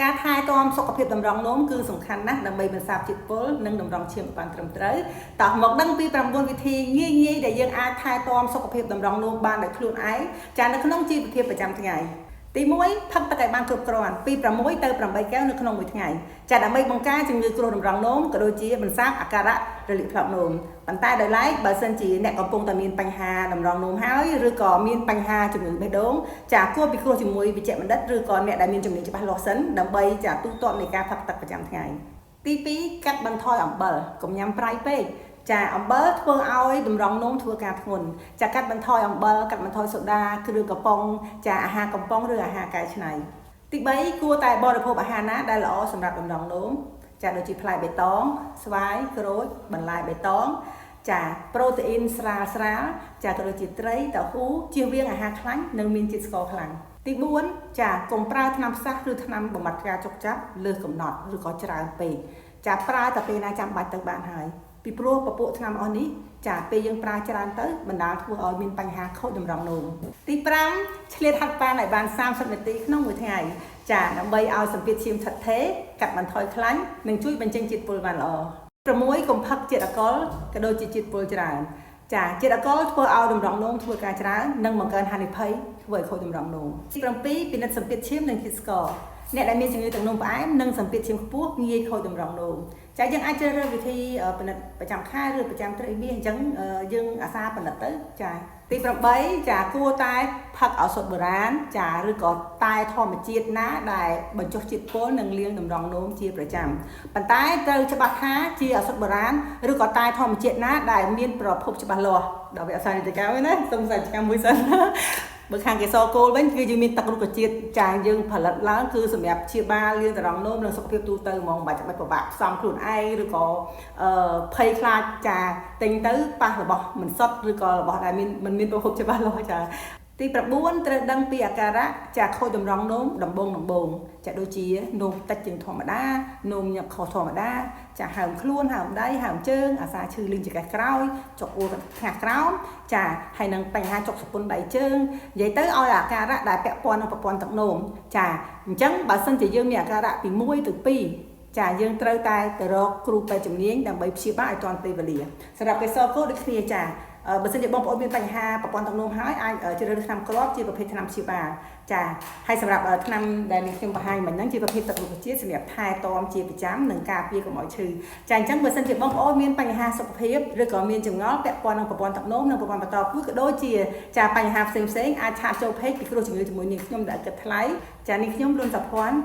ការថែទាំសុខភាពតម្រងនោមគឺសំខាន់ណាស់ដើម្បីបន្សាបជាតិពុលនិងតម្រង់ឈាមបានត្រឹមត្រូវតោះមកដឹងពី9វិធីងាយៗដែលយើងអាចថែទាំសុខភាពតម្រងនោមបានដោយខ្លួនឯងចានៅក្នុងជីវភាពប្រចាំថ្ងៃទី1ផឹកទឹកឲ្យបានគ្រប់គ្រាន់ពី6ទៅ8កែវនៅក្នុងមួយថ្ងៃចាដើម្បីបង្ការជំងឺគ្រោះតម្រងនោមក៏ដូចជាបន្សាបអាការៈរលាកថ្លុកនោមប៉ុន្តែដោយឡែកបើសិនជាអ្នកកំពុងតែមានបញ្ហាតម្រងនោមហើយឬក៏មានបញ្ហាជំងឺបេះដូងចាគួរពិគ្រោះជាមួយវេជ្ជបណ្ឌិតឬក៏អ្នកដែលមានជំនាញច្បាស់លាស់សិនដើម្បីចាទូទាត់នៃការផឹកទឹកប្រចាំថ្ងៃទី2កាត់បន្ថយអំបិលកុំញ៉ាំប្រៃពេកចាអំបិលធ្វើឲ្យតម្រងនោមធ្វើការធ្ងន់ចាកាត់បន្ថយអំបិលកាត់បន្ថយសូដាគ្រឿងកំប៉ុងចាអាហារកំប៉ុងឬអាហារកែច្នៃទី3គួរតែបរិភោគអាហារណាដែលល្អសម្រាប់តម្រងនោមចាដូចជាផ្លែបៃតងស្វាយក្រូចបន្លែបៃតងចាប្រូតេអ៊ីនស្រាលចាក៏ដូចជាត្រីតៅហ៊ូជៀសវាងអាហារខ្លាញ់និងមានជាតិស្ករខ្លាំងទី4ចាកុំប្រើថ្នាំផ្សះឬថ្នាំបំបាត់ការចុកចាប់លើសកំណត់ឬក៏ច្រើនពេកចាប្រើតែពេលណាចាំបាច់ទៅបានហើយពីព្រោះពពួកថ្នាំអស់នេះចាពេលយើងប្រើច្រើនទៅបណ្ដាលធ្វើឲ្យមានបញ្ហាខូចតម្រងនោមទី5ឆ្លៀតហាត់ប្រាណឲ្យបាន30នាទីក្នុងមួយថ្ងៃចាដើម្បីឲ្យសម្ពាធឈាមថិតថេរកាត់បន្ថយខ្លាញ់និងជួយបញ្ចេញជាតិពុលបានល្អ6កុំផឹកជាតិអាល់កុលក៏ដូចជាជាតិពុលច្រើនចាជាតិអាល់កុលធ្វើឲ្យតម្រងនោមធ្វើការច្រើននិងបង្កើនហានិភ័យធ្វើឲ្យខូចតម្រងនោមទី7ពិនិត្យសម្ពាធឈាមនិងជាតិស្ករអ្នកដែលមានជំងឺទឹកនោមផ្អែមនិងសម្ពាធឈាមខ្ពស់ងាយខូចតម្រងនោមចាយើងអាចជ្រើសរើសវិធីពិនិត្យប្រចាំខែឬប្រចាំត្រីមាសអញ្ចឹងយើងអាសាពិនិត្យទៅចាទី8ចាគួរតែផឹកឱសថបុរាណចាឬក៏តែធម្មជាតិណាដែលបញ្ចុះជាតិពុលនិងលាងតម្រងនោមជាប្រចាំប៉ុន្តែត្រូវច្បាស់ថាជាឱសថបុរាណឬក៏តែធម្មជាតិណាដែលមានប្រភពច្បាស់លាស់ដល់វាអសានិតកម្មណាសូមសាច់កម្មមួយសិនបើខាងកេសរគោលវិញគឺយើងមានទឹករុក្ខជាតិចាយើងផលិតឡើងគឺសម្រាប់ព្យាបាលលាងតម្រងនោមនិងសុខភាពទូទៅហ្មងមិនបាច់ពិបាកផ្សំខ្លួនឯងឬក៏ភ័យខ្លាចចាទិញទៅប៉ះរបស់មិនសុទ្ធឬក៏របស់ដែលមិនមានប្រភពច្បាស់លាស់ចាទី9ត្រូវដឹងពីអាការៈចាខូចតម្រងនោមដំបូងចាដូចជានោមតិចជាងធម្មតានោមញឹកខុសធម្មតាចាហើមខ្លួនហើមដៃហើមជើងអាសាឈឺលីងចង្កេះក្រោយចុកអួរខាងក្រោមចាហើយនឹងបញ្ហាចុកសពុនដៃជើងនិយាយទៅឲ្យអាការៈដែលពាក់ព័ន្ធនឹងប្រព័ន្ធទឹកនោមចាអញ្ចឹងបើសិនជាយើងមានអាការៈពី1ទៅ2ចាយើងត្រូវតែទៅរកគ្រូពេទ្យជំនាញដើម្បីព្យាបាលឲ្យទាន់ពេលវេលាសម្រាប់កេសរគោលដូចគ្នាចាបើសិនជាបងប្អូនមានបញ្ហាប្រព័ន្ធទឹកនោមហើយអាចជ្រើសរើសថ្នាំគ្រាប់ជាប្រភេទថ្នាំព្យាបាលចាហើយសម្រាប់ថ្នាំដែលខ្ញុំបង្ហាញមិញហ្នឹងជាប្រភេទទឹករុក្ខជាតិសម្រាប់ថែទាំជាប្រចាំនិងការពារកុំឲ្យឈឺចាអញ្ចឹងបើសិនជាបងប្អូនមានបញ្ហាសុខភាពឬក៏មានចម្ងល់ពាក់ព័ន្ធនឹងប្រព័ន្ធទឹកនោមនិងប្រព័ន្ធបន្តពូជក៏ដូចជាចាបញ្ហាផ្សេងអាចឆាតចូល page ពីគ្រោះជំងឺជាមួយនាងខ្ញុំដែលគិតថ្លៃចានាងខ្ញុំលួនសាភ័ណ្ឌ